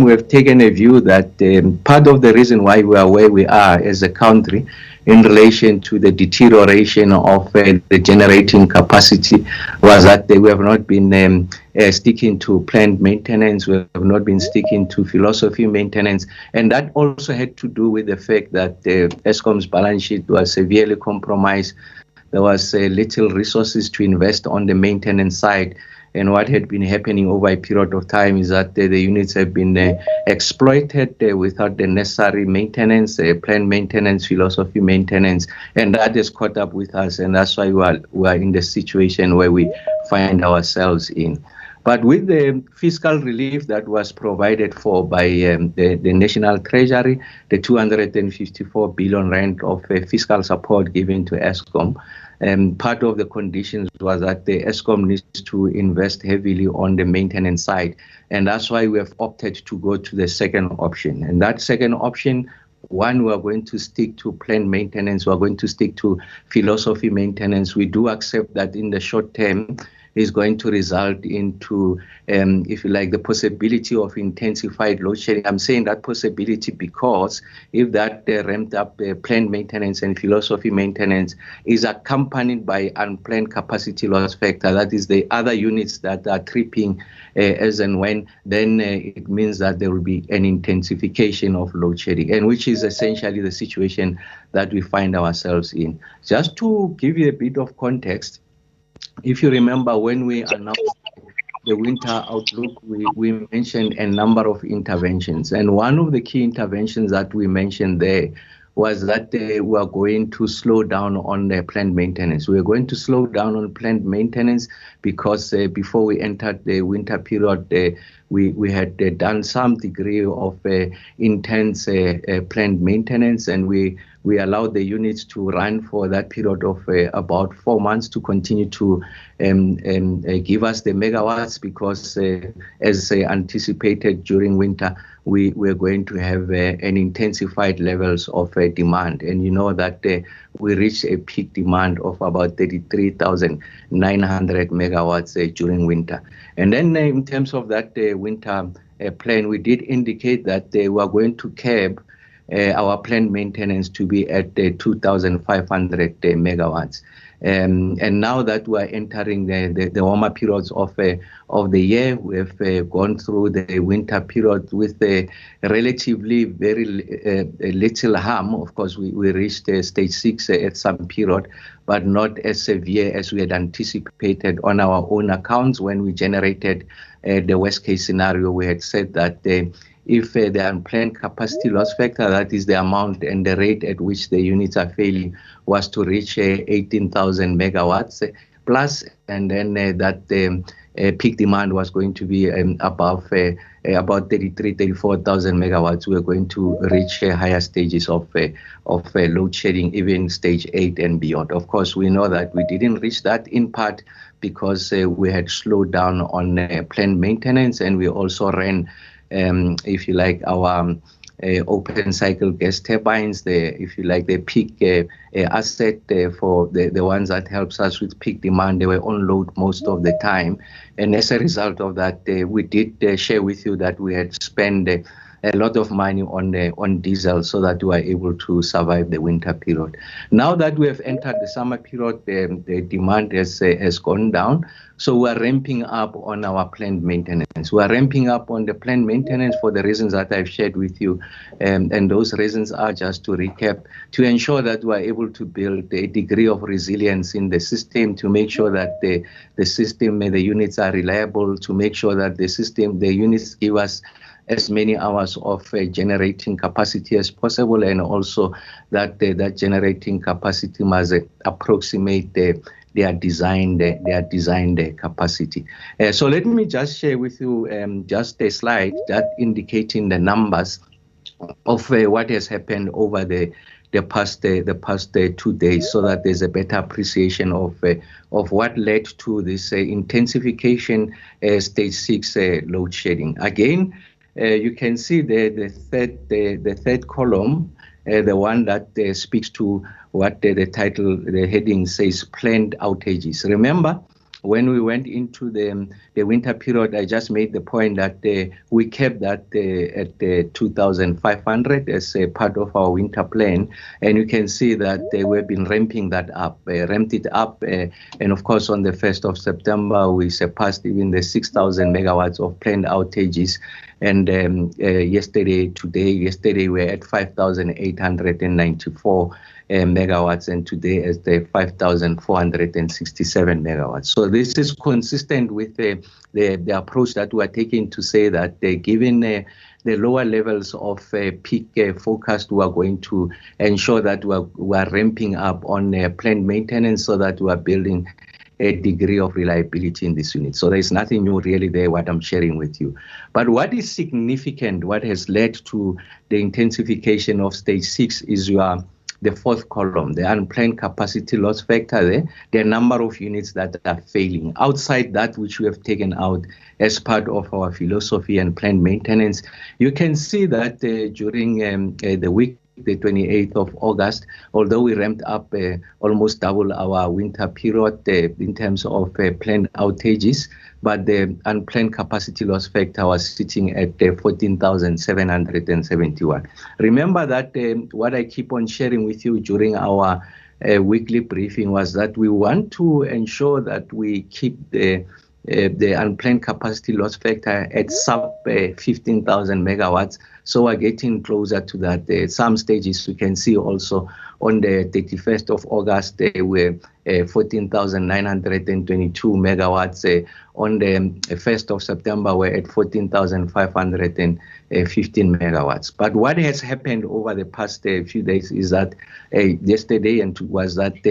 we have taken a view that part of the reason why we are where we are as a country in relation to the deterioration of the generating capacity was that we have not been sticking to planned maintenance, we have not been sticking to philosophy maintenance, and that also had to do with the fact that Eskom's balance sheet was severely compromised. There was little resources to invest on the maintenance side. And what had been happening over a period of time is that the units have been exploited without the necessary maintenance, planned maintenance, philosophy maintenance, and that has caught up with us. And that's why we are in the situation where we find ourselves in. But with the fiscal relief that was provided for by the National Treasury, the 254 billion rand of fiscal support given to Eskom, part of the conditions was that the Eskom needs to invest heavily on the maintenance side. And that's why we have opted to go to the second option. And that second option, one, we are going to stick to planned maintenance. We are going to stick to philosophy maintenance. We do accept that in the short term, is going to result into, if you like, the possibility of intensified load shedding. I'm saying that possibility because if that ramped up planned maintenance and philosophy maintenance is accompanied by unplanned capacity loss factor, that is the other units that are tripping as and when, then it means that there will be an intensification of load shedding, and which is essentially the situation that we find ourselves in. Just to give you a bit of context, if you remember when we announced the winter outlook, we mentioned a number of interventions. And one of the key interventions that we mentioned there was that we are going to slow down on the planned maintenance. We are going to slow down on planned maintenance because before we entered the winter period, we had done some degree of intense planned maintenance, and we allowed the units to run for that period of about 4 months to continue to give us the megawatts, because as anticipated during winter, we're going to have an intensified levels of demand. And you know that we reached a peak demand of about 33,900 megawatts during winter. And then in terms of that winter plan, we did indicate that we are going to curb our planned maintenance to be at 2,500 megawatts. And now that we are entering the warmer periods of the year, we have gone through the winter period with a relatively very little harm. Of course, we reached stage 6 at some period, but not as severe as we had anticipated on our own accounts. When we generated the worst case scenario, we had said that if the unplanned capacity loss factor, that is the amount and the rate at which the units are failing, was to reach 18,000 megawatts plus, and then that peak demand was going to be above about 34,000 megawatts. We are going to reach higher stages of load shedding, even stage 8 and beyond. Of course, we know that we didn't reach that in part because we had slowed down on planned maintenance, and we also ran if you like, our open cycle gas turbines, if you like, the peak asset for the ones that helps us with peak demand, they were on load most of the time. And as a result of that, we did share with you that we had spent a lot of money on diesel so that we are able to survive the winter period. Now that we have entered the summer period, the demand has gone down. So we are ramping up on our planned maintenance. We are ramping up on the planned maintenance for the reasons that I've shared with you. And those reasons are, just to recap, to ensure that we are able to build a degree of resilience in the system, to make sure that the system, the units are reliable, to make sure that the units give us as many hours of generating capacity as possible, and also that that generating capacity must approximate their designed capacity. So let me just share with you just a slide that indicating the numbers of what has happened over the past 2 days, so that there's a better appreciation of what led to this intensification stage 6 load shedding. Again, you can see the third column, the one that speaks to what the title, the heading says, planned outages. Remember, when we went into the winter period, I just made the point that we kept that at 2,500 as a part of our winter plan. And you can see that we've been ramping that up, ramped it up. And of course, on the 1st of September, we surpassed even the 6,000 megawatts of planned outages. And yesterday, we're at 5,894 megawatts, and today is the 5,467 megawatts. So this is consistent with the approach that we are taking to say that given the lower levels of peak forecast, we are going to ensure that we are ramping up on planned maintenance so that we are building a degree of reliability in this unit. So there's nothing new really there, what I'm sharing with you. But what is significant, what has led to the intensification of stage 6 is the fourth column, the unplanned capacity loss factor there, the number of units that are failing. Outside that which we have taken out as part of our philosophy and planned maintenance, you can see that during the week, the 28th of August, although we ramped up almost double our winter period in terms of planned outages, but the unplanned capacity loss factor was sitting at 14,771. Remember that what I keep on sharing with you during our weekly briefing was that we want to ensure that we keep the unplanned capacity loss factor at sub 15,000 megawatts. So we're getting closer to that. Some stages you can see also on the 31st of August, we're 14,922 megawatts. On the 1st of September, we're at 14,515 megawatts. But what has happened over the past few days is that yesterday was that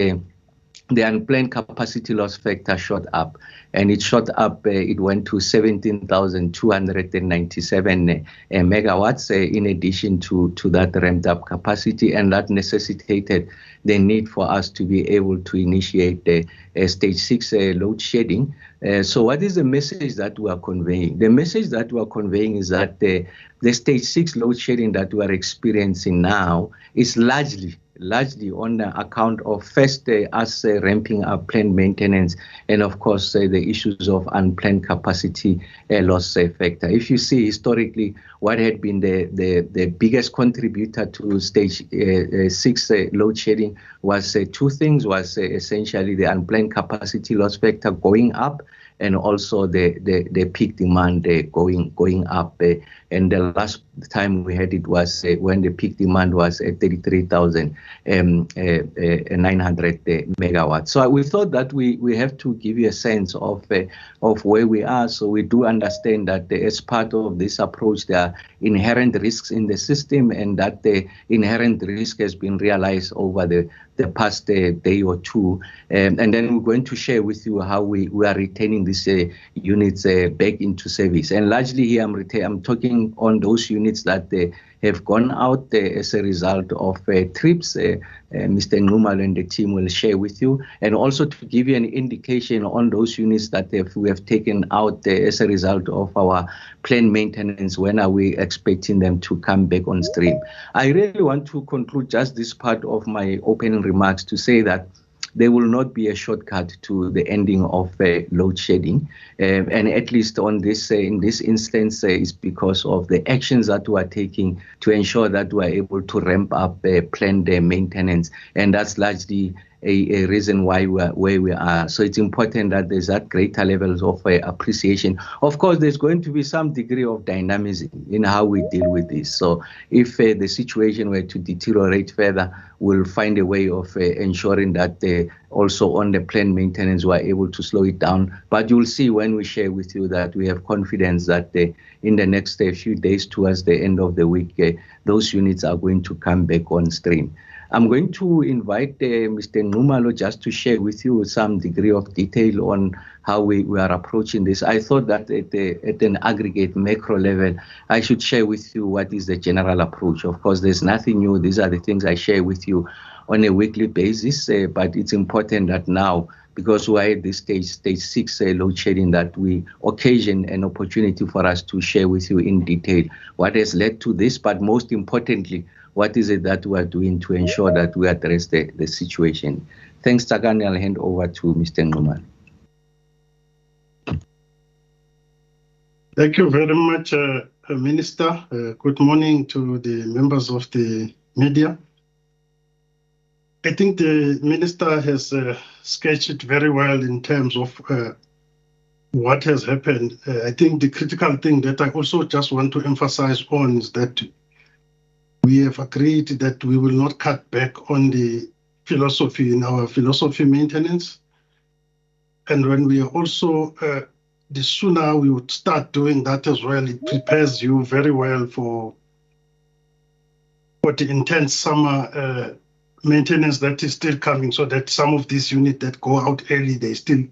the unplanned capacity loss factor shot up, and it shot up, it went to 17,297 megawatts in addition to that ramped up capacity, and that necessitated the need for us to be able to initiate stage 6 load shedding. So what is the message that we are conveying? The message that we are conveying is that the stage 6 load shedding that we are experiencing now is largely on the account of first us ramping up planned maintenance, and of course the issues of unplanned capacity loss factor. If you see historically what had been the biggest contributor to stage 6 load shedding was two things, was essentially the unplanned capacity loss factor going up, and also the peak demand going up. And the last time we had it was when the peak demand was at 33,900 megawatts. So we thought that we have to give you a sense of where we are. So we do understand that as part of this approach, there are inherent risks in the system, and that the inherent risk has been realized over the past day or two. And then we're going to share with you how we are retaining these units back into service. And largely here I'm talking on those units that have gone out as a result of trips. Mr. Nxumalo and the team will share with you, and also to give you an indication on those units that we have taken out as a result of our planned maintenance. When are we expecting them to come back on stream? I really want to conclude just this part of my opening remarks to say that there will not be a shortcut to the ending of load shedding, and at least on this in this instance is because of the actions that we are taking to ensure that we are able to ramp up planned maintenance, and that's largely a reason why we are where we are. So it's important that there's that greater levels of appreciation. Of course, there's going to be some degree of dynamism in how we deal with this. So if the situation were to deteriorate further, we'll find a way of ensuring that also on the planned maintenance, we're able to slow it down. But you'll see when we share with you that we have confidence that in the next few days towards the end of the week, those units are going to come back on stream. I'm going to invite Mr. Nxumalo just to share with you some degree of detail on how we are approaching this. I thought that at an aggregate macro level, I should share with you what is the general approach. Of course, there's nothing new. These are the things I share with you on a weekly basis, but it's important that now, because we're at this stage 6 load shedding, that we occasion an opportunity for us to share with you in detail what has led to this, but most importantly, what is it that we are doing to ensure that we address the situation. Thanks, Takani. I'll hand over to Mr. Nxumalo. Thank you very much, Minister. Good morning to the members of the media. I think the Minister has sketched it very well in terms of what has happened. I think the critical thing that I also just want to emphasize on is that we have agreed that we will not cut back on the philosophy in our philosophy maintenance. And when we are also, the sooner we would start doing that as well, it prepares you very well for the intense summer maintenance that is still coming, so that some of these units that go out early, they still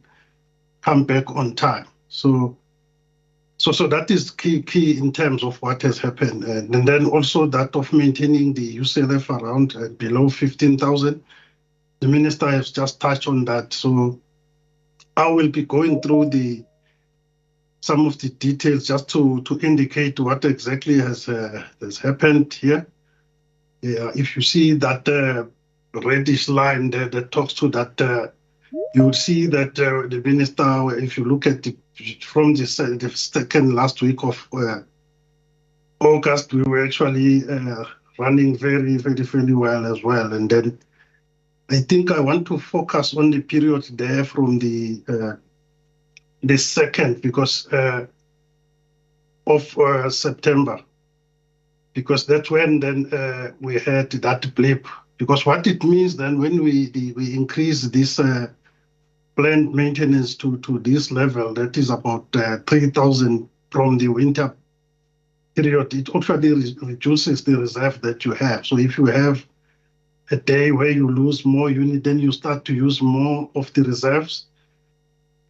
come back on time. So that is key in terms of what has happened. And then also that of maintaining the UCLF around below 15,000. The Minister has just touched on that. So I will be going through some of the details just to indicate what exactly has happened here. If you see that reddish line there that talks to that, you would see that the Minister, if you look at from the second last week of August, we were actually running very well as well. And then I think I want to focus on the period there from the second, because of September, because that's when then we had that blip. Because what it means then when we increase this planned maintenance to this level, that is about 3,000 from the winter period, it actually reduces the reserve that you have. So if you have a day where you lose more unit, then you start to use more of the reserves,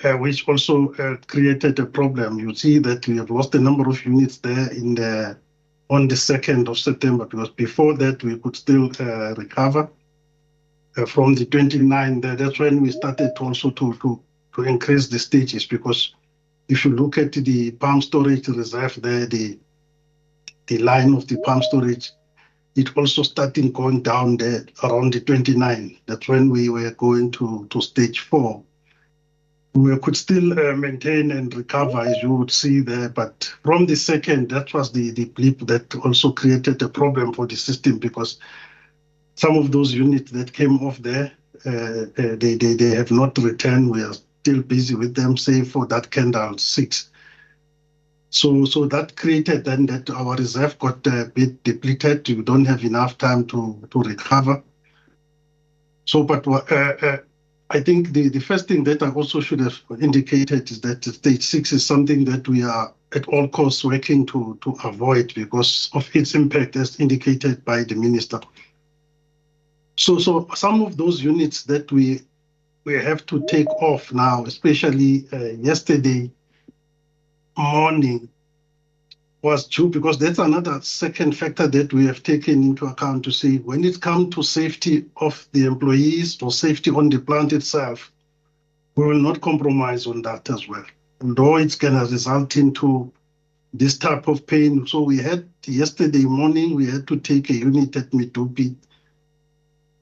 which also created a problem. You see that we have lost a number of units there on the 2nd of September, because before that we could still recover. From the 29th, that's when we started also to increase the stages, because if you look at the pump storage reserve there, the line of the pump storage, it also started going down there around the 29th. That's when we were going to stage 4. We could still maintain and recover, as you would see there, but from the 2nd, that was the blip that also created a problem for the system, because some of those units that came off there, they have not returned. We are still busy with them, save for that Kendall 6. So that created then that our reserve got a bit depleted. You don't have enough time to recover. So, but I think the first thing that I also should have indicated is that stage 6 is something that we are at all costs working to avoid because of its impact, as indicated by the Minister. So some of those units that we have to take off now, especially yesterday morning, was due, because that's another second factor that we have taken into account to see when it comes to safety of the employees or safety on the plant itself, we will not compromise on that as well. Although it's going to result into this type of pain. So we had yesterday morning, we had to take a unit at Medupi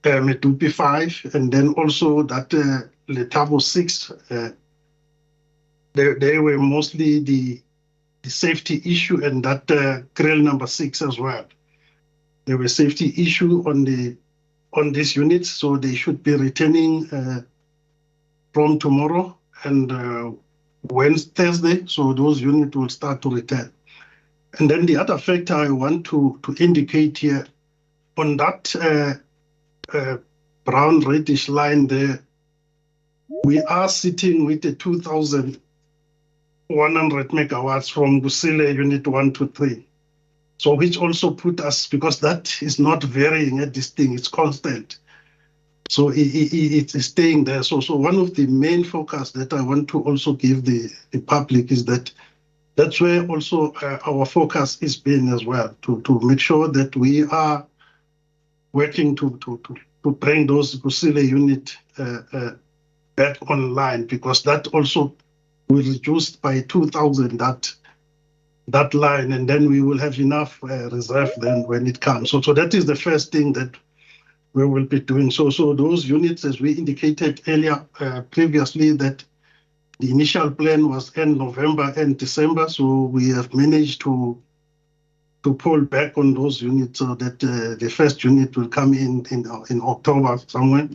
5, and then also that Lethabo 6, they were mostly the safety issue, and that grill number 6 as well. There were safety issue on these units, so they should be returning from tomorrow and Thursday, so those units will start to return. And then the other factor I want to indicate here, on that brown reddish line there, we are sitting with the 2,100 megawatts from Gusile unit 1 to 3. So which also put us, because that is not varying at this thing, it's constant. So it is staying there. So one of the main focus that I want to also give the public is that's where also our focus is being as well, to make sure that we are working to bring those Gusile unit back online, because that also will reduce by 2,000 that line, and then we will have enough reserve then when it comes. So that is the first thing that we will be doing. So those units, as we indicated earlier previously, that The initial plan was end November and December, so we have managed to pull back on those units so that the first unit will come in October somewhere.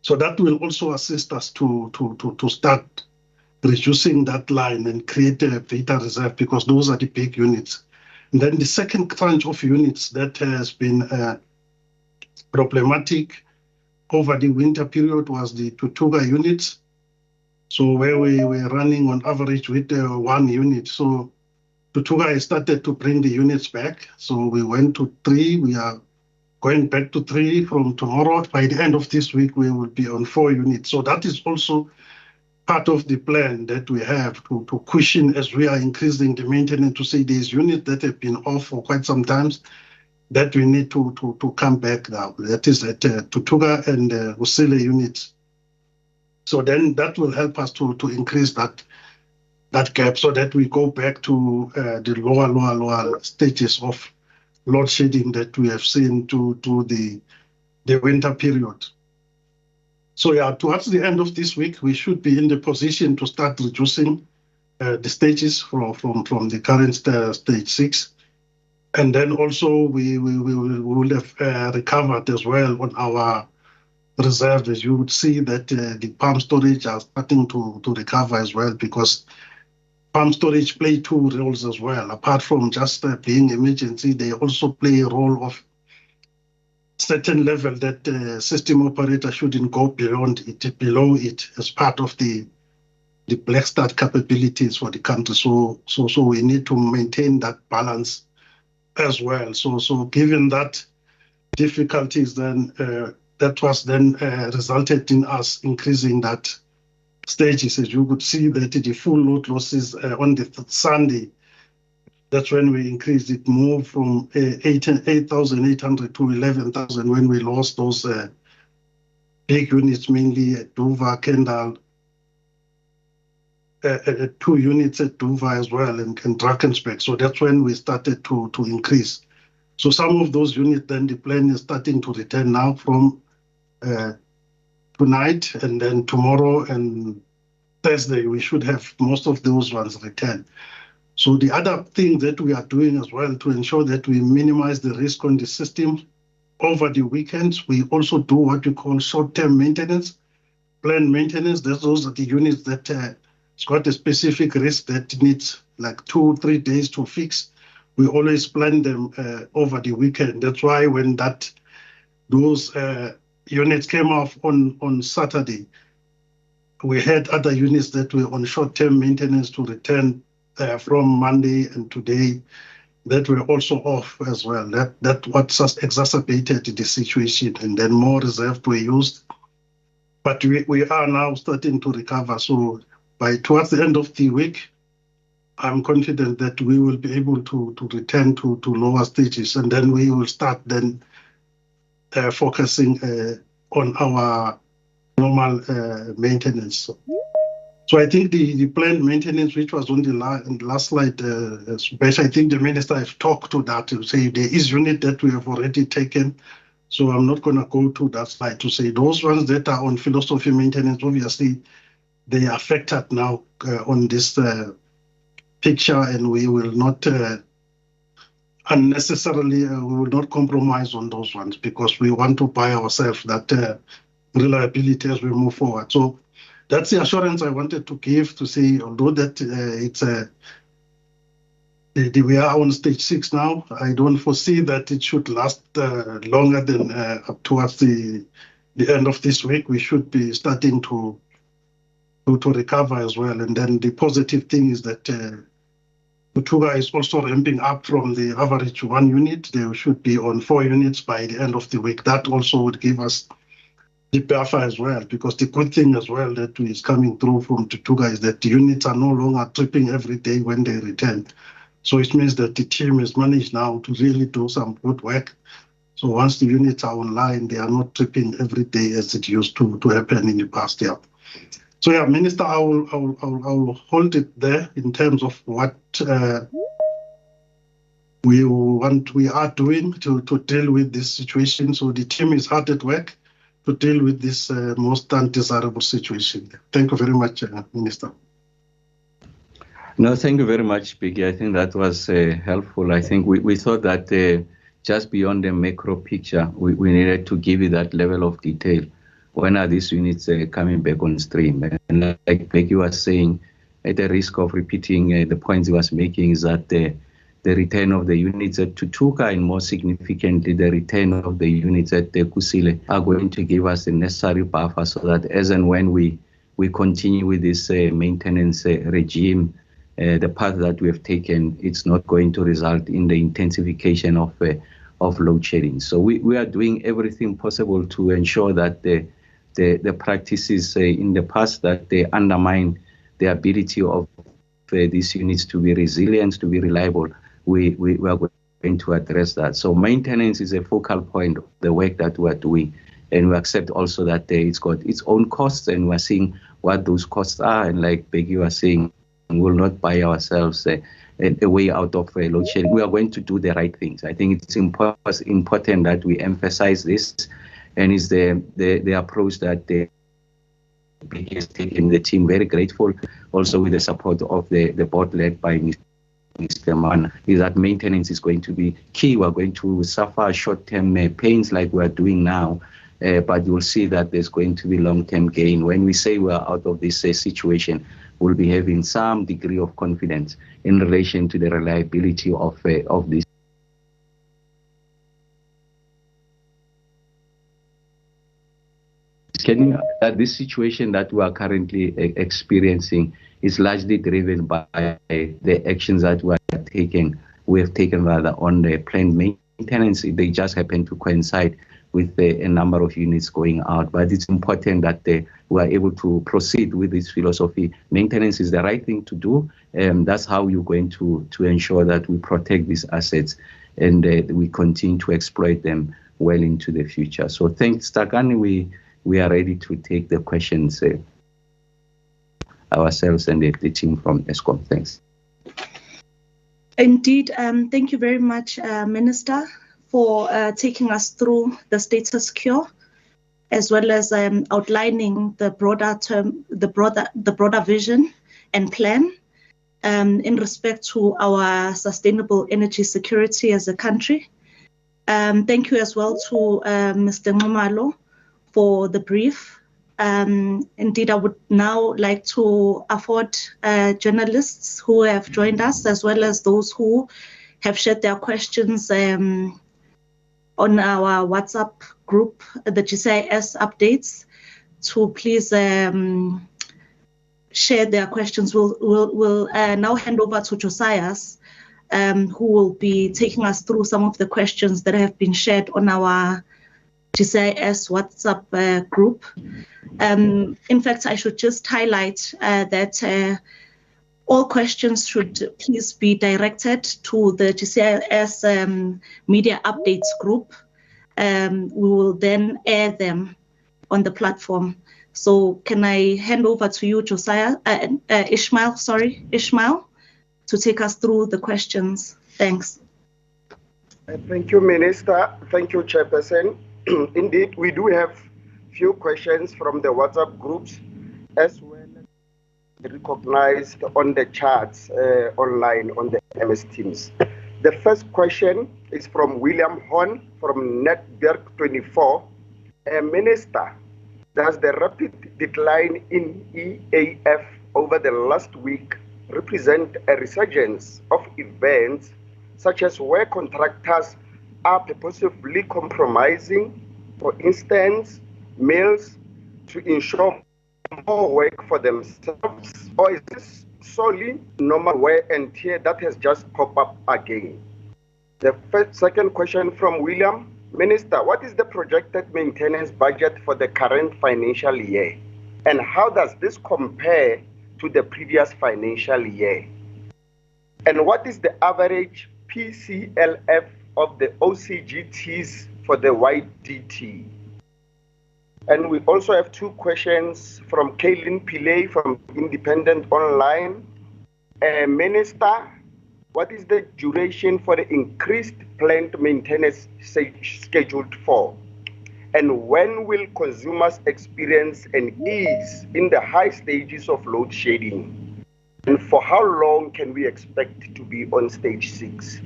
So that will also assist us to start reducing that line and create a data reserve, because those are the big units. And then the second tranche of units that has been problematic over the winter period was the Tutuga units. So where we were running on average with 1 unit. So Tutuga has started to bring the units back. So we went to 3. We are going back to 3 from tomorrow. By the end of this week, we will be on 4 units. So that is also part of the plan that we have to cushion as we are increasing the maintenance, to say these units that have been off for quite some time that we need to come back now. That is at Tutuga and Usile units. So then that will help us to increase that gap, so that we go back to the lower stages of load shedding that we have seen to the winter period. So yeah, towards the end of this week, we should be in the position to start reducing the stages from the current stage 6. And then also we will have recovered as well on our reserve. As you would see that the pump storage are starting to recover as well, because pump storage play 2 roles as well. Apart from just being emergency, they also play a role of certain level that the system operator shouldn't go below it as part of the black start capabilities for the country. So we need to maintain that balance as well. So given that difficulties, then that was then resulted in us increasing that stages. As you could see that the full load losses on the Sunday, that's when we increased it, moved from 8,800 to 11,000 when we lost those big units, mainly at Duva, Kendal, 2 units at Duva as well, and Drakensberg. So that's when we started to increase. So some of those units, then the plan is starting to return now from tonight, and then tomorrow and Thursday, we should have most of those ones return. So the other thing that we are doing as well to ensure that we minimize the risk on the system over the weekends, we also do what we call short-term maintenance, planned maintenance. Those are the units that it's got a specific risk that needs like 2-3 days to fix. We always plan them over the weekend. That's why when those units came off on Saturday, we had other units that were on short-term maintenance to return from Monday and today, that were also off as well. That what just exacerbated the situation, and then more reserves were used. But we are now starting to recover. So towards the end of the week, I'm confident that we will be able to return to lower stages, and then we will start then focusing on our normal maintenance. So I think the planned maintenance, which was on the last slide, I think the minister has talked to that to say there is unit that we have already taken. So I'm not going to go to that slide to say those ones that are on philosophy maintenance, obviously they are affected now on this picture, and we will not unnecessarily, we will not compromise on those ones, because we want to buy ourselves that reliability as we move forward. So that's the assurance I wanted to give, to say, although that we are on stage 6 now, I don't foresee that it should last longer than up towards the end of this week. We should be starting to recover as well. And then the positive thing is that Tutuga is also ramping up from the average 1 unit. They should be on 4 units by the end of the week. That also would give us the buffer as well, because the good thing as well that is coming through from Tutuga is that the units are no longer tripping every day when they return. So it means that the team has managed now to really do some good work. So once the units are online, they are not tripping every day as it used to happen in the past year. So yeah, Minister, I will hold it there in terms of what we are doing to deal with this situation. So the team is hard at work to deal with this most undesirable situation. Thank you very much, Minister. No, thank you very much, Biggie. I think that was helpful. I think we thought that just beyond the macro picture, we needed to give you that level of detail. When are these units coming back on stream? And like Biggie was saying, at the risk of repeating the points he was making, is that the return of the units at Tutuka and more significantly the return of the units at Kusile are going to give us the necessary buffer so that as and when we continue with this maintenance regime, the path that we have taken, it's not going to result in the intensification of load shedding. So we are doing everything possible to ensure that the practices in the past that they undermine the ability of these units to be resilient, to be reliable, we are going to address that. So maintenance is a focal point of the work that we are doing. And we accept also that it's got its own costs, and we're seeing what those costs are. And like Peggy was saying, we will not buy ourselves a way out of load shedding. We are going to do the right things. I think it's important that we emphasize this, and it's the approach that the Peggy has taken. The team very grateful, also with the support of the board led by Mr. Mann, is that maintenance is going to be key. We're going to suffer short-term pains like we're doing now, but you'll see that there's going to be long-term gain. When we say we're out of this situation, we'll be having some degree of confidence in relation to the reliability of this. This situation that we are currently experiencing is largely driven by the actions that we have taken rather on the planned maintenance. They just happen to coincide with a number of units going out, but it's important that we are able to proceed with this philosophy. Maintenance is the right thing to do, and that's how you're going to ensure that we protect these assets and we continue to exploit them well into the future. So thanks, Takani. We are ready to take the questions ourselves and the team from Eskom. Thanks. Indeed, thank you very much, Minister, for taking us through the status quo, as well as outlining the broader vision and plan in respect to our sustainable energy security as a country. Thank you as well to Mr. Nxumalo for the brief. Indeed, I would now like to afford journalists who have joined us, as well as those who have shared their questions on our WhatsApp group, the GCIS updates, to please share their questions. We'll now hand over to Josias, who will be taking us through some of the questions that have been shared on our GCIS WhatsApp group. In fact, I should just highlight that all questions should please be directed to the GCIS media updates group. We will then air them on the platform. So can I hand over to you, Ishmael, to take us through the questions. Thanks. Thank you, Minister. Thank you, Chairperson. Indeed, we do have few questions from the WhatsApp groups, as well as recognized on the charts online on the MS Teams. The first question is from William Horn from Netberg 24. Minister, does the rapid decline in EAF over the last week represent a resurgence of events such as where contractors are purposefully compromising, for instance, mills, to ensure more work for themselves? Or is this solely normal wear and tear that has just popped up again? The second question from William. Minister, what is the projected maintenance budget for the current financial year? And how does this compare to the previous financial year? And what is the average PCLF of the OCGTs for the YDT? And we also have two questions from Kaylin Pillay from Independent Online. Minister, what is the duration for the increased plant maintenance scheduled for? And when will consumers experience an ease in the high stages of load shedding? And for how long can we expect to be on stage 6?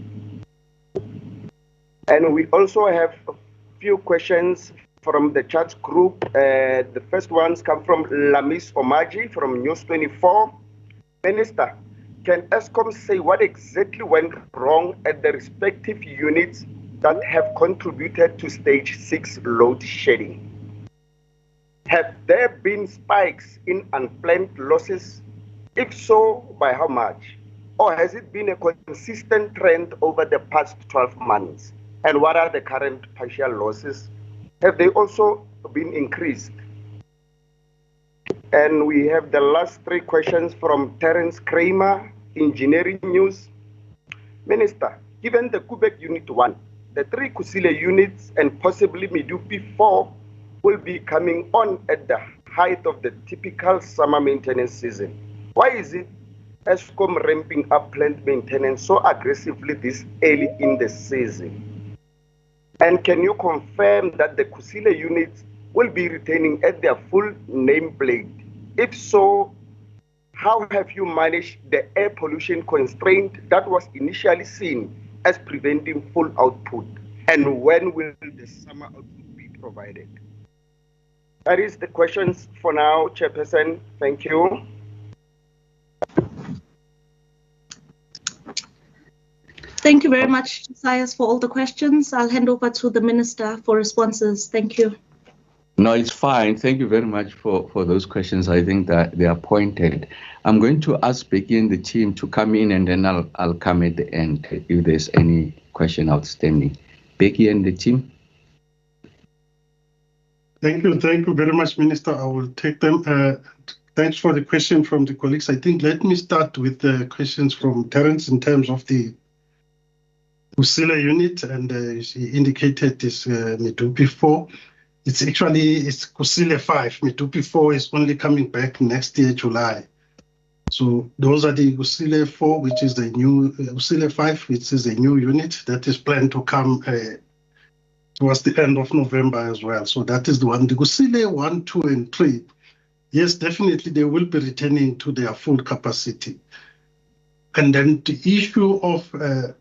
And we also have a few questions from the chat group. The first ones come from Lamis Omaji from News 24. Minister, can Eskom say what exactly went wrong at the respective units that have contributed to stage 6 load shedding? Have there been spikes in unplanned losses? If so, by how much? Or has it been a consistent trend over the past 12 months? And what are the current partial losses? Have they also been increased? And we have the last 3 questions from Terence Kramer, Engineering News. Minister, given the Quebec Unit 1, the 3 Kusile units and possibly Medupi 4 will be coming on at the height of the typical summer maintenance season. Why is it Eskom ramping up plant maintenance so aggressively this early in the season? And can you confirm that the Kusile units will be retaining at their full nameplate? If so, how have you managed the air pollution constraint that was initially seen as preventing full output? And when will the summer output be provided? That is the questions for now, Chairperson. Thank you. Thank you very much, Josias, for all the questions. I'll hand over to the Minister for responses. Thank you. No, it's fine. Thank you very much for those questions. I think that they are pointed. I'm going to ask Becky and the team to come in, and then I'll come at the end if there's any question outstanding. Becky and the team. Thank you very much, Minister. I will take them. Thanks for the question from the colleagues. I think let me start with the questions from Terence in terms of the Kusile unit, and she indicated this Medupi 4. It's Kusile 5. Medupi 4 is only coming back next year, July. So those are the Kusile 4, which is the new Kusile 5, which is a new unit that is planned to come towards the end of November as well. So that is the one. The Kusile 1, 2, and 3, yes, definitely they will be returning to their full capacity. And then the issue of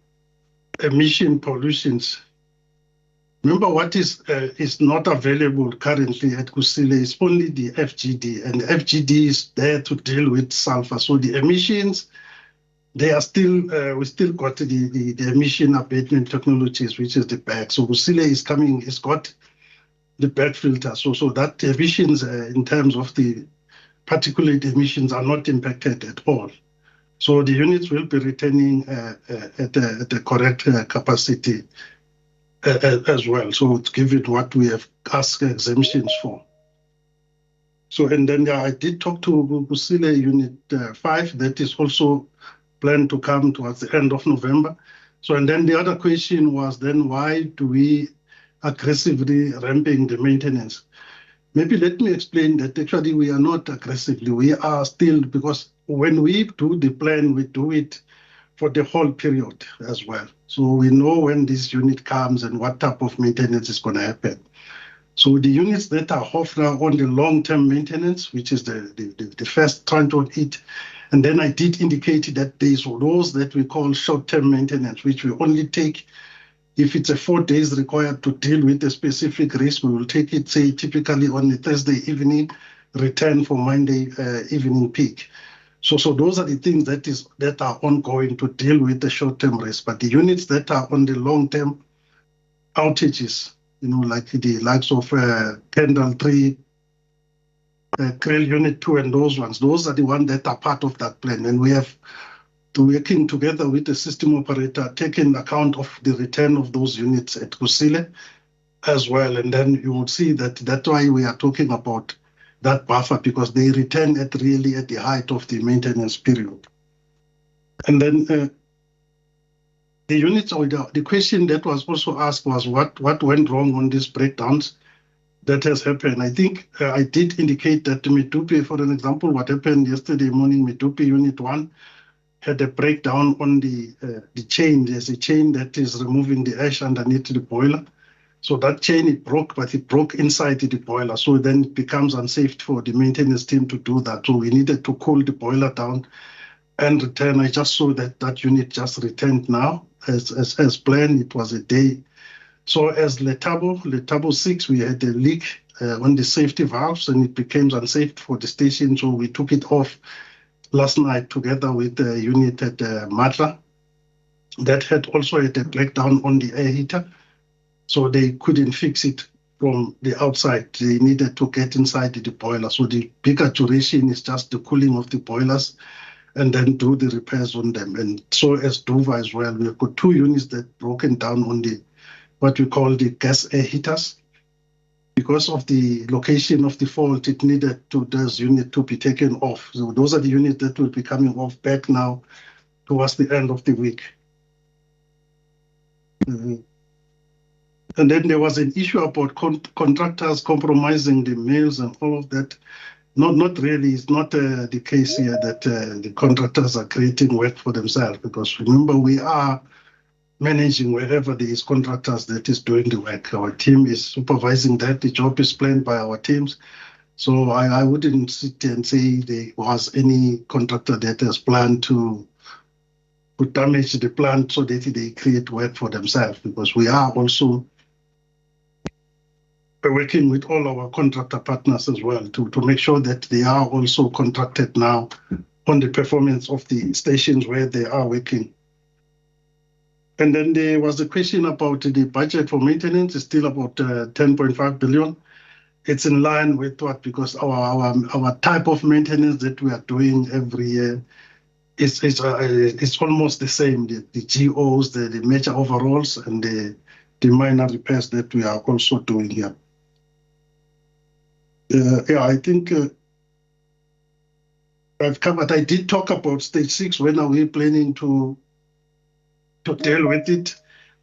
emission pollutions. Remember, what is not available currently at Kusile is only the FGD, and the FGD is there to deal with sulfur. So the emissions, they are still, we still got the emission abatement technologies, which is the bag. So Kusile is coming, it's got the bag filter. So that the emissions in terms of the particulate emissions are not impacted at all. So the units will be returning at the correct capacity as well. So to give it what we have asked exemptions for. So, and then I did talk to Kusile Unit 5, that is also planned to come towards the end of November. So, and then the other question was then why do we aggressively ramping the maintenance? Maybe let me explain that actually we are not aggressively, we are still, because when we do the plan, we do it for the whole period as well. So we know when this unit comes and what type of maintenance is going to happen. So the units that are on the long-term maintenance, which is the first tranche of it, and then I did indicate that there's those that we call short-term maintenance, which we only take if it's a 4 days required to deal with a specific risk. We will take it, say, typically on a Thursday evening, return for Monday evening peak. So those are the things that are ongoing to deal with the short-term risk. But the units that are on the long-term outages, like the likes of Kendall 3, Krill Unit 2, and those ones, those are the ones that are part of that plan. And we have to working together with the system operator, taking account of the return of those units at Kusile as well. And then you would see that that's why we are talking about that buffer, because they return at the height of the maintenance period. And then the units, or the question that was also asked was what went wrong on these breakdowns that has happened. I think I did indicate that Medupi, for an example, what happened yesterday morning, Medupi Unit 1 had a breakdown on the chain. There's a chain that is removing the ash underneath the boiler. So that chain, it broke, but it broke inside the boiler. So then it becomes unsafe for the maintenance team to do that. So we needed to cool the boiler down and return. I just saw that that unit just returned now as planned. It was a day. So as Lethabo 6, we had a leak on the safety valves, and it became unsafe for the station. So we took it off last night together with the unit at Matla. That had also had a breakdown on the air heater. So they couldn't fix it from the outside. They needed to get inside the boiler. So the bigger duration is just the cooling of the boilers and then do the repairs on them. And so as Dover as well, we've got 2 units that broken down on the what we call the gas air heaters. Because of the location of the fault, it needed those units to be taken off. So those are the units that will be coming off back now towards the end of the week. And then there was an issue about contractors compromising the mills and all of that. Not really. It's not the case here that the contractors are creating work for themselves, because remember, we are managing wherever there is contractors that is doing the work. Our team is supervising that. The job is planned by our teams. So I wouldn't sit and say there was any contractor that has planned to damage the plant so that they create work for themselves, because we are also working with all our contractor partners as well to make sure that they are also contracted now on the performance of the stations where they are working. And then there was a question about the budget for maintenance. It's still about 10.5 billion. It's in line with what, because our type of maintenance that we are doing every year it's almost the same. The GOs, the major overhauls, and the minor repairs that we are also doing here. Yeah, I think I've covered. I did talk about stage 6. When are we planning to deal with it?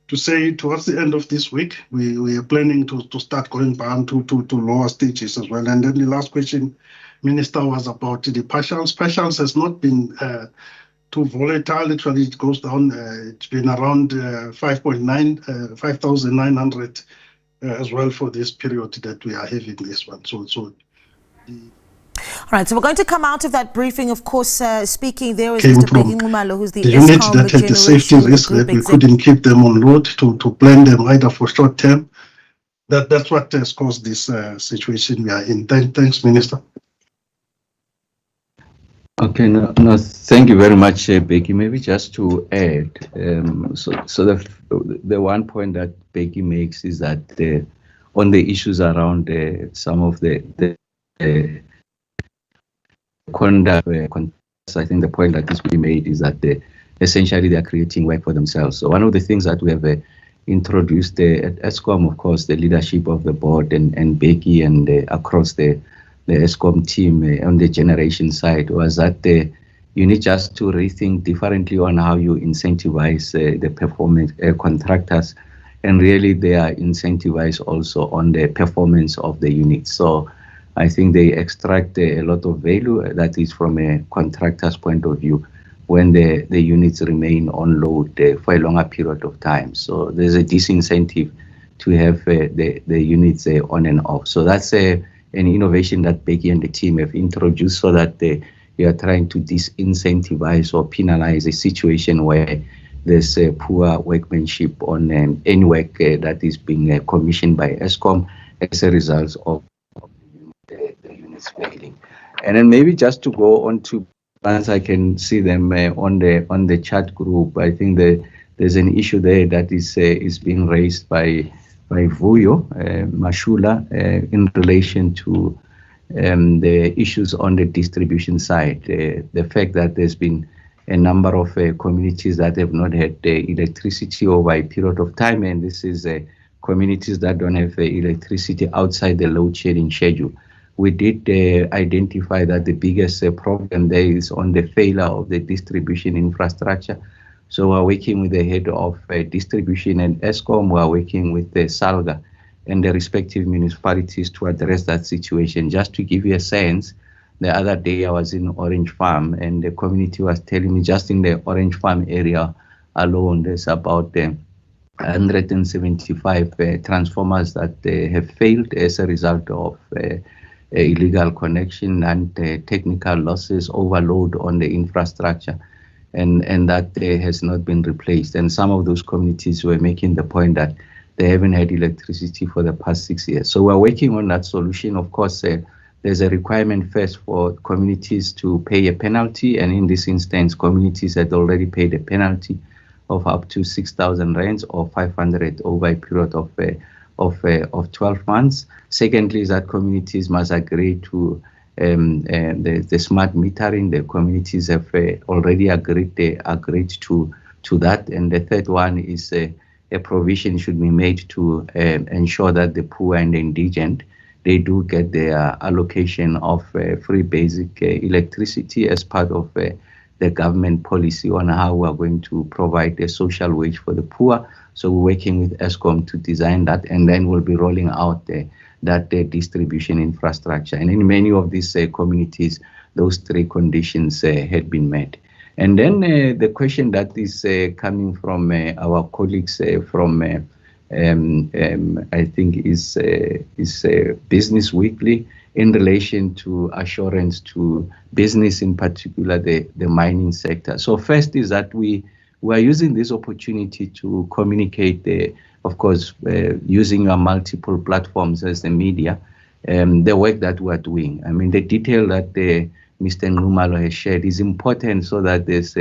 To say towards the end of this week, we are planning to start going down to lower stages as well. And then the last question, Minister, was about the partials. Partials has not been too volatile. Actually, it goes down. It's been around 5,900 as well for this period that we are having this one. All right, so we're going to come out of that briefing. Of course, speaking there is Mr. Khumalo, who's the unit Eskom, that had the safety risk that we couldn't keep them on road to plan them either for short term. That's what has caused this situation we are in. Thanks, Minister. Okay, no, thank you very much, Becky. Maybe just to add, so the one point that Becky makes is that on the issues around some of the conduct, I think the point that is being made is that essentially they are creating work for themselves. So one of the things that we have introduced at Eskom, of course, the leadership of the board and Becky and across the Eskom team on the generation side, was that you need just to rethink differently on how you incentivize the performance contractors, and really they are incentivized also on the performance of the units. So I think they extract a lot of value that is from a contractor's point of view when the units remain on load for a longer period of time. So there's a disincentive to have the units on and off. So that's an innovation that Becky and the team have introduced, so that we are trying to disincentivize or penalize a situation where there's poor workmanship on any work that is being commissioned by Eskom as a result of the units failing. And then maybe just to go on to, once I can see them on the chat group, I think there's an issue there that is being raised by Vuyo Mashula in relation to the issues on the distribution side. The fact that there's been a number of communities that have not had electricity over a period of time, and this is communities that don't have electricity outside the load shedding schedule. We did identify that the biggest problem there is on the failure of the distribution infrastructure. So we're working with the head of distribution and Eskom. We're working with the SALGA and the respective municipalities to address that situation. Just to give you a sense, the other day I was in Orange Farm, and the community was telling me just in the Orange Farm area alone, there's about 175 transformers that have failed as a result of illegal connection and technical losses, overload on the infrastructure, and that has not been replaced. And some of those communities were making the point that they haven't had electricity for the past 6 years. So we're working on that solution. Of course, there's a requirement first for communities to pay a penalty, and in this instance, communities had already paid a penalty of up to 6,000 rands or 500 over a period of 12 months. Secondly, is that communities must agree to the smart metering. The communities have already agreed to that. And the third one is a provision should be made to ensure that the poor and the indigent, they do get their allocation of free basic electricity as part of the government policy on how we are going to provide a social wage for the poor. So we're working with Eskom to design that, and then we'll be rolling out that distribution infrastructure. And in many of these communities, those three conditions had been met. And then the question that is coming from our colleagues from, I think, is Business Weekly, in relation to assurance to business, in particular the mining sector. So first is that we are using this opportunity to communicate, of course, using our multiple platforms as the media, the work that we are doing. I mean, the detail that Mr. Nxumalo has shared is important so that there's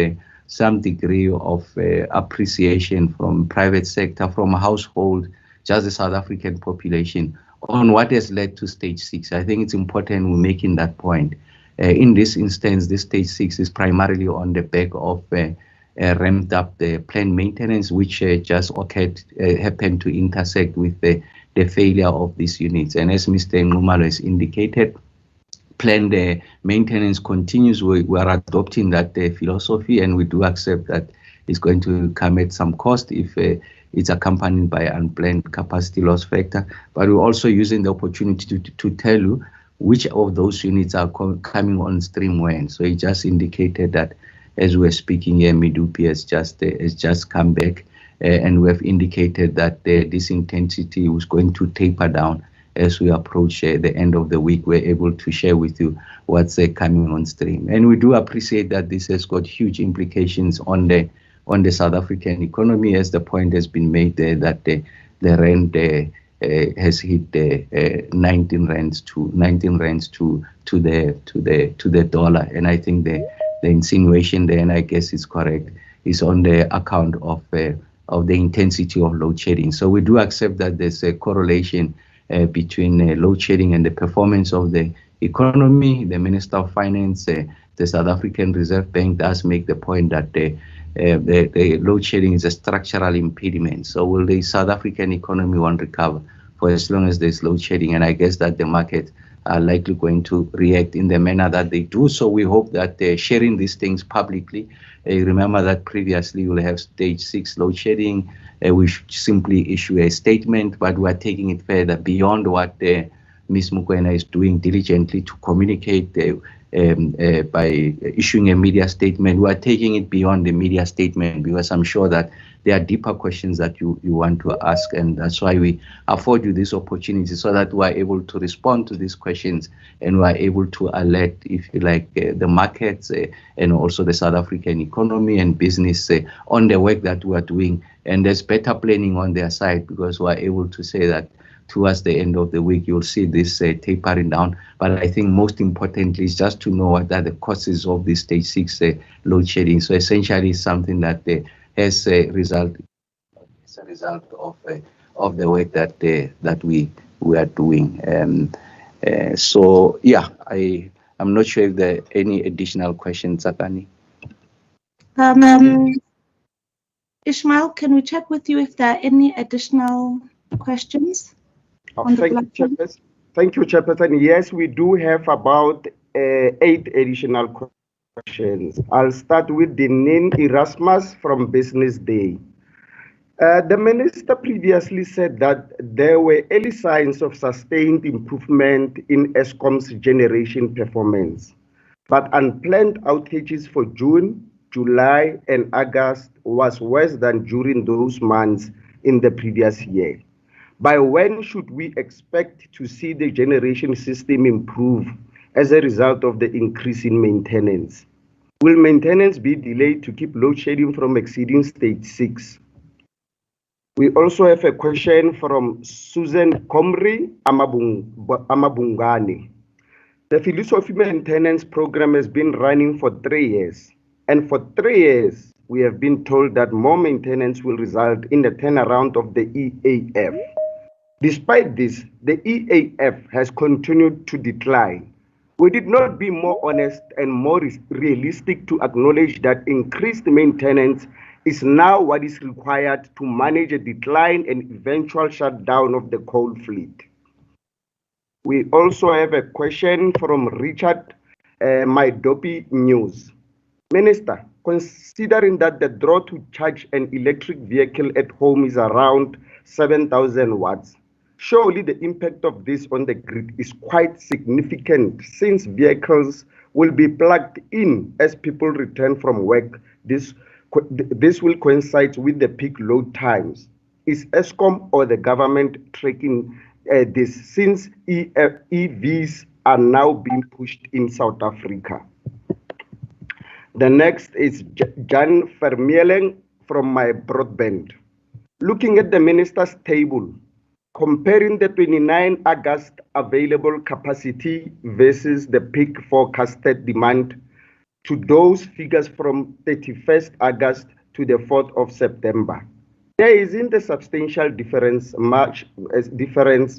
some degree of appreciation from private sector, from household, just the South African population, on what has led to stage 6. I think it's important we're making that point. In this instance, this stage 6 is primarily on the back of ramped up the planned maintenance, which just occurred, happened to intersect with the failure of these units. And as Mr. Nxumalo has indicated, planned maintenance continues. We are adopting that philosophy, and we do accept that it's going to come at some cost if it's accompanied by unplanned capacity loss factor. But we're also using the opportunity to tell you which of those units are coming on stream when. So he just indicated that as we're speaking here, Medupi has just come back, and we have indicated that this intensity was going to taper down as we approach the end of the week. We're able to share with you what's coming on stream. And we do appreciate that this has got huge implications on the South African economy, as the point has been made there that the rand has hit 19 rands to the dollar. And I think the insinuation there, and I guess it's correct, is on the account of the intensity of load shedding. So we do accept that there's a correlation between load shedding and the performance of the economy. The Minister of Finance, the South African Reserve Bank, does make the point that the load shedding is a structural impediment. So will the South African economy won't recover for as long as there's load shedding? And I guess that the market are likely going to react in the manner that they do. So we hope that sharing these things publicly. Remember that previously we'll have stage 6 load shedding. We should simply issue a statement, but we are taking it further beyond what Ms. Mokoena is doing diligently to communicate by issuing a media statement. We are taking it beyond the media statement, because I'm sure that there are deeper questions that you want to ask, and that's why we afford you this opportunity, so that we are able to respond to these questions, and we are able to alert, if you like, the markets and also the South African economy and business on the work that we are doing. And there's better planning on their side, because we are able to say that towards the end of the week, you'll see this tapering down. But I think most importantly is just to know what are the causes of this stage 6 load shedding. So essentially it's something that has a result of the work that we are doing. So yeah, I'm not sure if there are any additional questions, Sakani. Ishmael, can we check with you if there are any additional questions? Thank you, Chairperson. Yes, we do have about 8 additional questions. I'll start with Denin Erasmus from Business Day. The Minister previously said that there were early signs of sustained improvement in Eskom's generation performance, but unplanned outages for June, July, and August was worse than during those months in the previous year. By when should we expect to see the generation system improve as a result of the increase in maintenance? Will maintenance be delayed to keep load shedding from exceeding stage 6? We also have a question from Susan Komri Amabungani. The philosophy maintenance program has been running for 3 years, and for 3 years, we have been told that more maintenance will result in the turnaround of the EAF. Despite this, the EAF has continued to decline. Would it not be more honest and more realistic to acknowledge that increased maintenance is now what is required to manage a decline and eventual shutdown of the coal fleet? We also have a question from Richard Maidopi News. Minister, considering that the draw to charge an electric vehicle at home is around 7,000 watts, surely the impact of this on the grid is quite significant since vehicles will be plugged in as people return from work. This will coincide with the peak load times. Is Eskom or the government tracking this since EVs are now being pushed in South Africa? The next is Jan Vermeulen from My Broadband. Looking at the minister's table, comparing the 29 August available capacity versus the peak forecasted demand to those figures from 31st August to the 4th of September. There isn't a substantial difference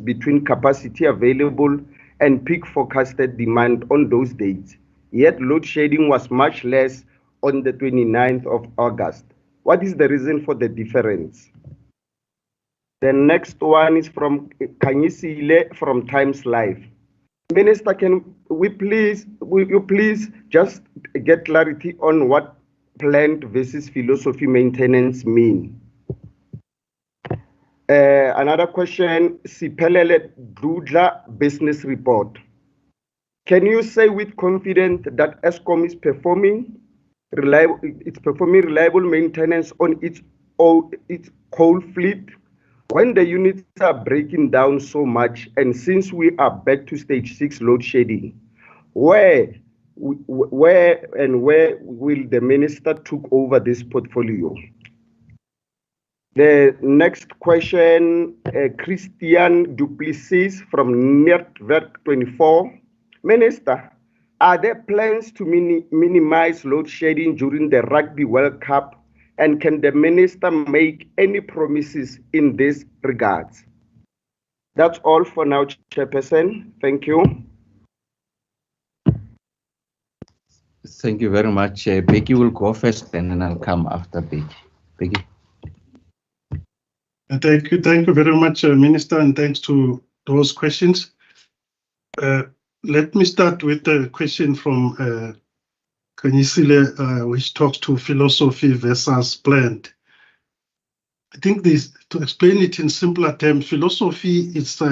between capacity available and peak forecasted demand on those dates, yet load shedding was much less on the 29th of August. What is the reason for the difference? The next one is from Kanyisile from Times Live. Minister, will you please just get clarity on what planned versus philosophy maintenance mean? Another question, Siphelele Dudla Business Report. Can you say with confidence that Eskom is performing reliable maintenance on its coal fleet when the units are breaking down so much, and since we are back to stage 6 load shedding? Where will the minister take over this portfolio? The next question, Christian Duplessis from Network 24. Minister, are there plans to minimize load shedding during the Rugby World Cup, and can the minister make any promises in this regards? That's all for now, Chairperson. Thank you. Thank you very much. Becky will go first, and then I'll come after Becky. Becky. Thank you very much, Minister, and thanks to those questions. Let me start with the question from Kanyisile, which talks to philosophy versus planned. I think this, to explain it in simpler terms, philosophy is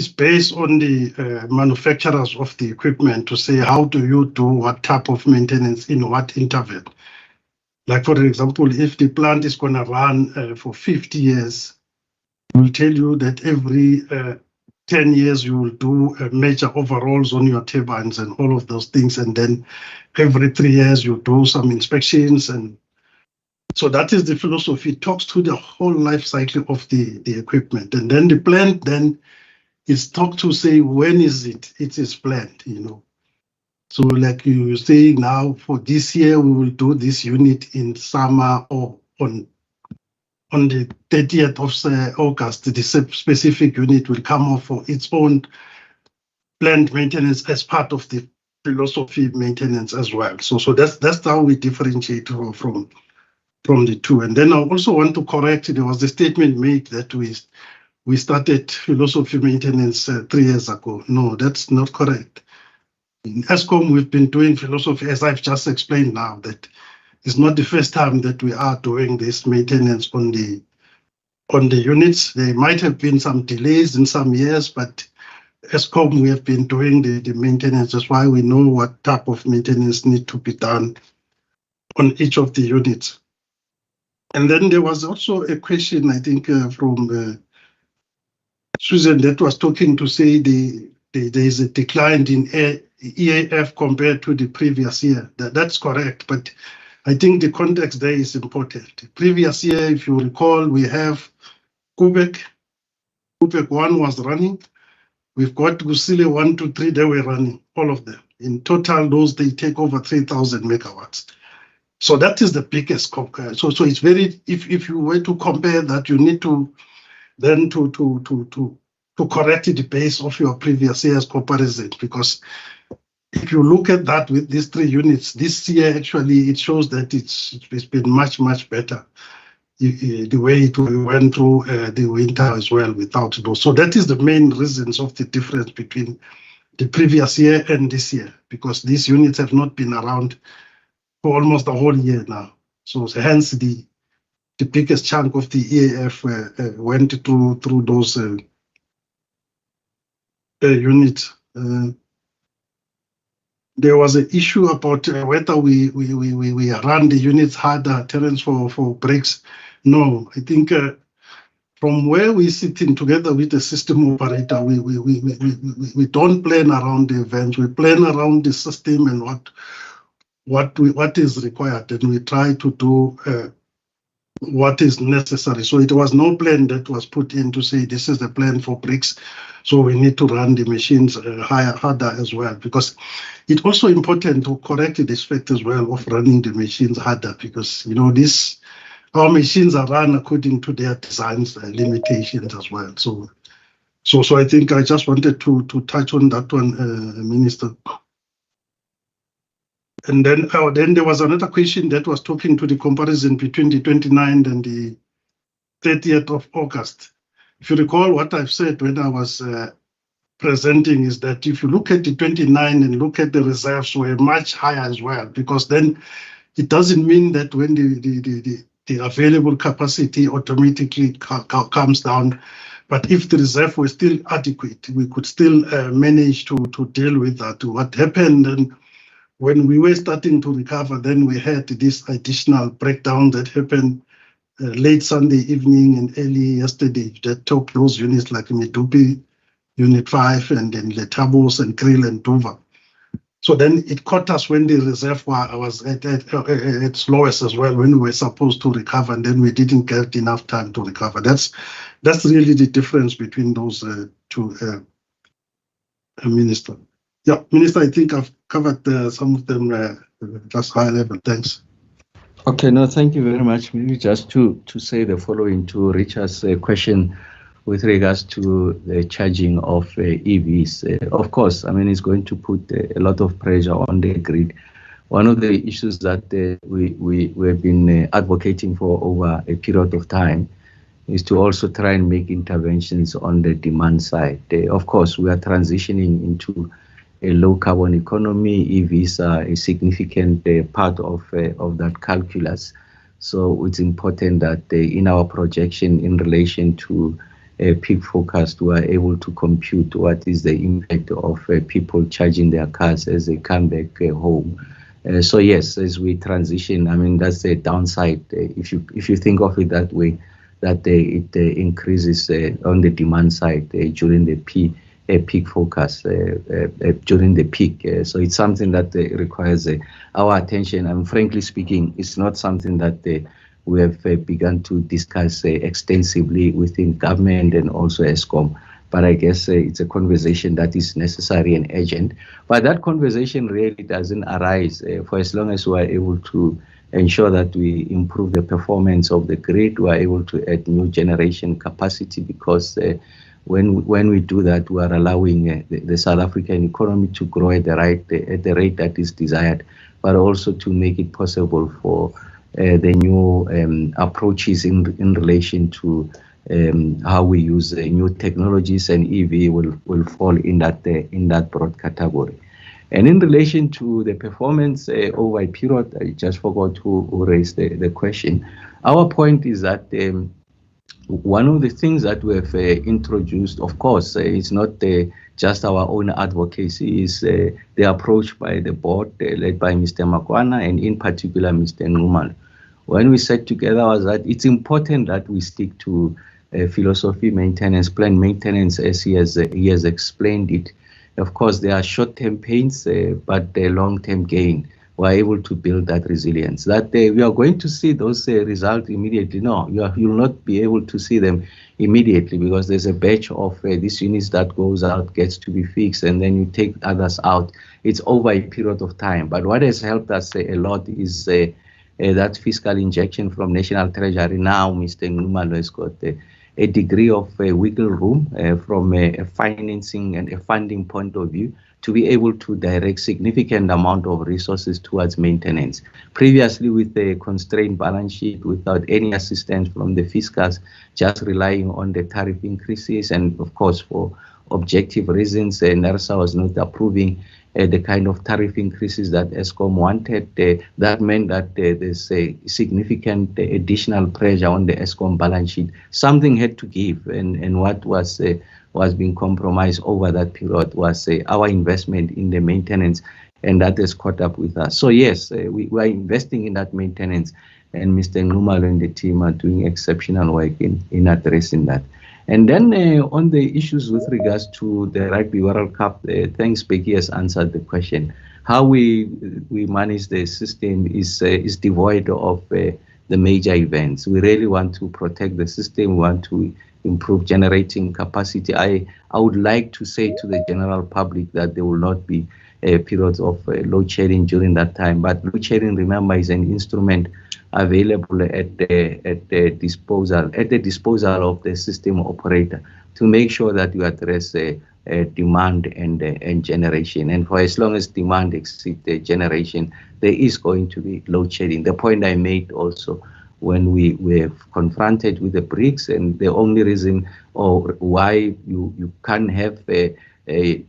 based on the manufacturers of the equipment to say, how do you do what type of maintenance in what interval? Like, for example, if the plant is going to run for 50 years, we'll tell you that every 10 years you will do major overhauls on your turbines and all of those things, and then every 3 years you do some inspections. And so that is the philosophy. It talks to the whole life cycle of the equipment. And then the plant then is talked to say, when is it is planned, you know. So like you say now, for this year, we will do this unit in summer, or on the 30th of August, the specific unit will come off for its own planned maintenance as part of the philosophy maintenance as well. So that's how we differentiate from the two. And then I also want to correct, there was a statement made that we started philosophy maintenance 3 years ago. No, that's not correct. In Eskom, we've been doing philosophy, as I've just explained now, that it's not the first time that we are doing this maintenance on the units. There might have been some delays in some years, but Eskom, we have been doing the maintenance. That's why we know what type of maintenance need to be done on each of the units. And then there was also a question, I think, from Susan that was talking to say there is a decline in EAF compared to the previous year. That's correct, but I think the context there is important. The previous year, if you recall, we have Kubek 1 was running. We've got Gusile 1, 2, 3, they were running, all of them. In total, they take over 3,000 megawatts. So that is the biggest. So it's very, if you were to compare that, you need to then to correct the base of your previous year's comparison, because if you look at that with these 3 units, this year actually it shows that it's been much better. The way it went through the winter as well without those. So that is the main reasons of the difference between the previous year and this year, because these units have not been around for almost a whole year now. So hence the biggest chunk of the EAF went through those units. There was an issue about whether we run the units harder, Terence, for breaks. No, I think from where we're sitting together with the system operator, we don't plan around the events. We plan around the system and what is required, and we try to do what is necessary. So it was no plan that was put in to say this is the plan for bricks, so we need to run the machines harder as well, because it's also important to correct this fact as well of running the machines harder, because our machines are run according to their designs limitations as well. So I think I just wanted to touch on that one, Minister. And then there was another question that was talking to the comparison between the 29th and the 30th of August. If you recall, what I've said when I was presenting is that if you look at the 29 and look at the reserves were much higher as well, because then it doesn't mean that when the available capacity automatically comes down, but if the reserve was still adequate, we could still manage to deal with that. What happened then, when we were starting to recover, then we had this additional breakdown that happened late Sunday evening and early yesterday that took those units like Medupi, Unit 5, and then Lethabo and Kriel and Duva. So then it caught us when the reservoir was at its lowest as well, when we were supposed to recover, and then we didn't get enough time to recover. That's really the difference between those two, Minister. Yeah, Minister, I think I've covered some of them just high level. Thanks. Okay, no, thank you very much. Maybe just to say the following to Richard's question with regards to the charging of EVs. Of course, I mean, it's going to put a lot of pressure on the grid. One of the issues that we have been advocating for over a period of time is to also try and make interventions on the demand side. Of course, we are transitioning into a low carbon economy. EVs are a significant part of that calculus. So it's important that in our projection in relation to peak forecast, we are able to compute what is the impact of people charging their cars as they come back home. So yes, as we transition, I mean, that's the downside. If you think of it that way, that it increases on the demand side during the peak forecast, during the peak. So it's something that requires our attention. And frankly speaking, it's not something that we have begun to discuss extensively within government and also Eskom. But I guess it's a conversation that is necessary and urgent. But that conversation really doesn't arise for as long as we are able to ensure that we improve the performance of the grid, we are able to add new generation capacity, because when we do that, we are allowing the South African economy to grow at the rate that is desired, but also to make it possible for the new approaches in relation to how we use new technologies, and EV will fall in that broad category. And in relation to the performance over a period, I just forgot who raised the question. Our point is that one of the things that we have introduced, of course, is not just our own advocacy, is the approach by the board led by Mr. Makwana and in particular Mr. Numan, when we sat together was that it's important that we stick to philosophy maintenance, plan maintenance, as he has explained it. Of course, there are short-term pains, but the long-term gain. We're able to build that resilience. That we are going to see those results immediately. No, you'll not be able to see them immediately, because there's a batch of these units that goes out, gets to be fixed, and then you take others out. It's over a period of time. But what has helped us a lot is that fiscal injection from National Treasury. Now, Mr. Nxumalo has got a degree of wiggle room from a financing and a funding point of view to be able to direct significant amount of resources towards maintenance. Previously, with a constrained balance sheet, without any assistance from the fiscals, just relying on the tariff increases, and of course, for objective reasons, NERSA was not approving the kind of tariff increases that Eskom wanted. That meant that there's a significant additional pressure on the Eskom balance sheet. Something had to give, and what was being compromised over that period was our investment in the maintenance, and that has caught up with us. So yes, we are investing in that maintenance, and Mr. Nxumalo and the team are doing exceptional work in addressing that. And then on the issues with regards to the Rugby World Cup, thanks, Becky has answered the question. How we manage the system is devoid of the major events. We really want to protect the system. We want to improve generating capacity. I would like to say to the general public that there will not be periods of load shedding during that time. But load shedding, remember, is an instrument available at the disposal of the system operator to make sure that you address demand and generation. And for as long as demand exceeds the generation, there is going to be load shedding. The point I made also when we were confronted with the BRICS, and the only reason or why you can't have a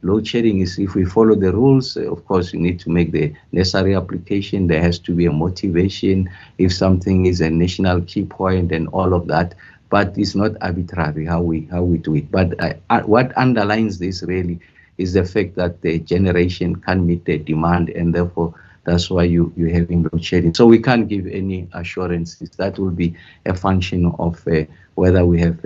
load shedding is if we follow the rules. Of course, you need to make the necessary application. There has to be a motivation if something is a national key point and all of that. But it's not arbitrary how we do it. But what underlines this really is the fact that the generation can't meet the demand, and therefore that's why you're having load shedding. So we can't give any assurances. That will be a function of whether we have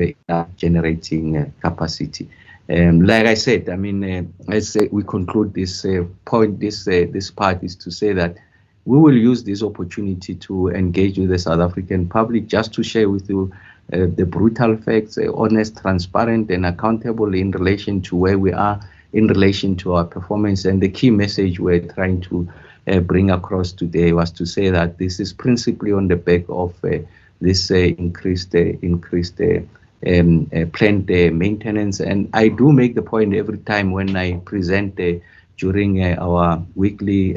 generating capacity. Like I said, I mean, as we conclude this point, this part is to say that we will use this opportunity to engage with the South African public, just to share with you the brutal facts, honest, transparent, and accountable in relation to where we are, in relation to our performance. And the key message we're trying to bring across today was to say that this is principally on the back of this increased planned maintenance. And I do make the point every time when I present during our weekly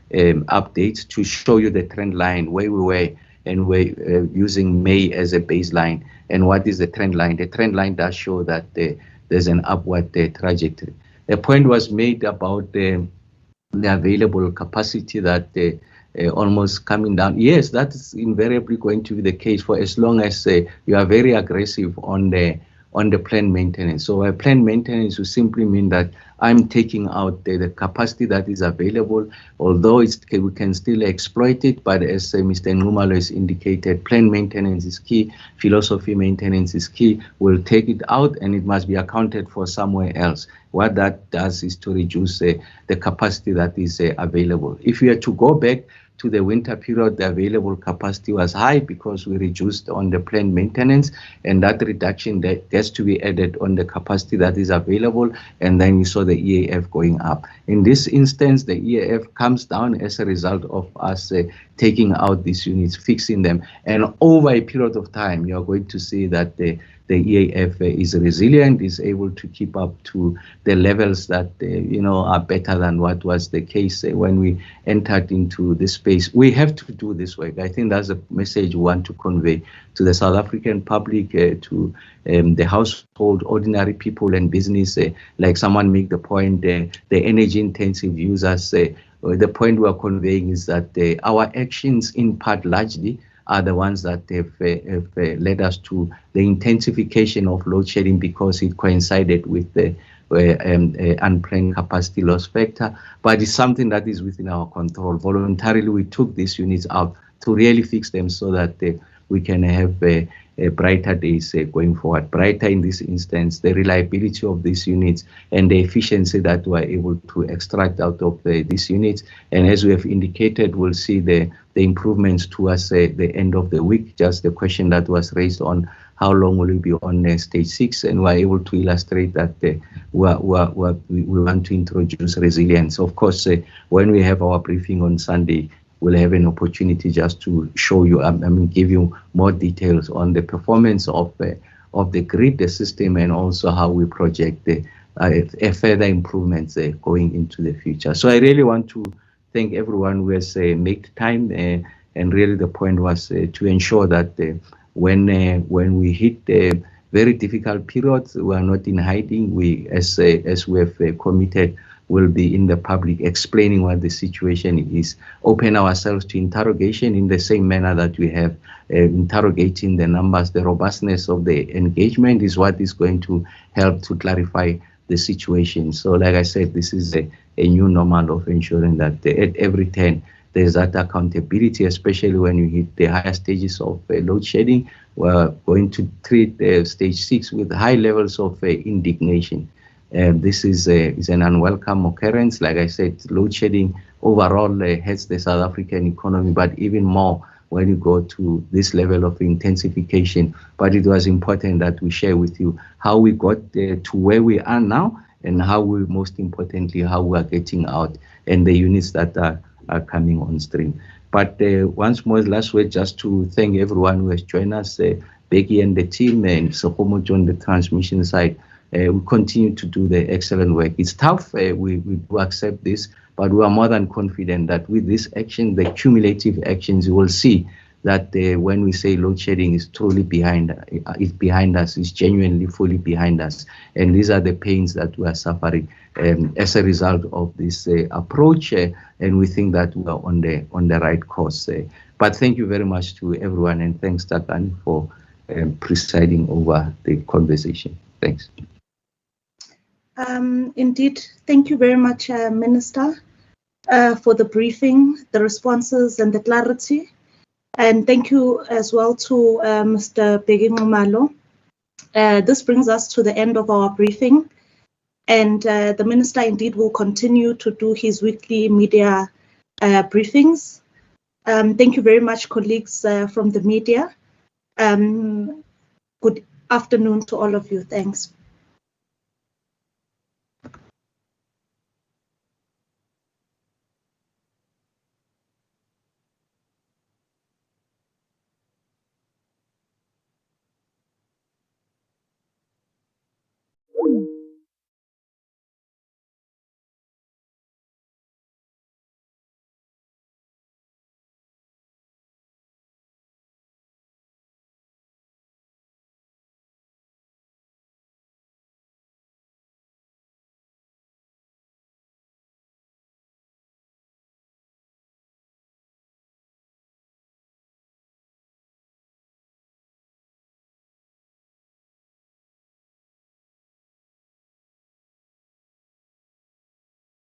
updates to show you the trend line, where we were, and we're using May as a baseline. And what is the trend line? The trend line does show that there's an upward trajectory. A point was made about the available capacity that almost coming down. Yes, that is invariably going to be the case for as long as you are very aggressive on the planned maintenance. So planned maintenance will simply mean that I'm taking out the capacity that is available, although we can still exploit it. But as Mr. Nxumalo has indicated, planned maintenance is key, philosophy maintenance is key. We'll take it out and it must be accounted for somewhere else. What that does is to reduce the capacity that is available. If we are to go back to the winter period, the available capacity was high because we reduced on the planned maintenance, and that reduction that gets to be added on the capacity that is available, and then you saw the EAF going up. In this instance, the EAF comes down as a result of us taking out these units, fixing them, and over a period of time, you are going to see that the EAF is resilient, is able to keep up to the levels that are better than what was the case when we entered into this space. We have to do this work. I think that's a message we want to convey to the South African public, to the household, ordinary people and business. Like someone make the point, the energy-intensive users. The point we are conveying is that our actions, in part, largely, are the ones that have led us to the intensification of load shedding because it coincided with the unplanned capacity loss factor. But it's something that is within our control. Voluntarily, we took these units out to really fix them so that we can have brighter days going forward. Brighter in this instance, the reliability of these units and the efficiency that we're able to extract out of these units. And as we have indicated, we'll see the improvements towards the end of the week. Just the question that was raised on how long will we be on stage 6, and we're able to illustrate that we want to introduce resilience. Of course, when we have our briefing on Sunday, we'll have an opportunity just to show you, give you more details on the performance of the grid, the system, and also how we project further improvements going into the future. So I really want to thank everyone who has made time, and really the point was to ensure that when we hit very difficult periods, we are not in hiding. We, as we have committed, will be in the public explaining what the situation is, open ourselves to interrogation in the same manner that we have interrogating the numbers. The robustness of the engagement is what is going to help to clarify the situation. So like I said, this is a new normal of ensuring that at every turn there's that accountability, especially when you hit the higher stages of load shedding. We're going to treat stage 6 with high levels of indignation. This is an unwelcome occurrence. Like I said, load shedding overall hurts the South African economy, but even more when you go to this level of intensification. But it was important that we share with you how we got to where we are now, and how we, most importantly, how we are getting out, and the units that are coming on stream. But once more, last word, just to thank everyone who has joined us, Becky and the team, and Sokomojo on the transmission side. We continue to do the excellent work. It's tough, we do accept this, but we are more than confident that with this action, the cumulative actions, you will see that when we say load shedding is truly behind us, it's genuinely fully behind us. And these are the pains that we are suffering as a result of this approach, and we think that we are on the right course. But thank you very much to everyone, and thanks, Takani, for presiding over the conversation. Thanks. Indeed, thank you very much, Minister, for the briefing, the responses, and the clarity. And thank you as well to Mr. Kgosientsho. This brings us to the end of our briefing, and the Minister indeed will continue to do his weekly media briefings. Thank you very much, colleagues from the media. Good afternoon to all of you. Thanks.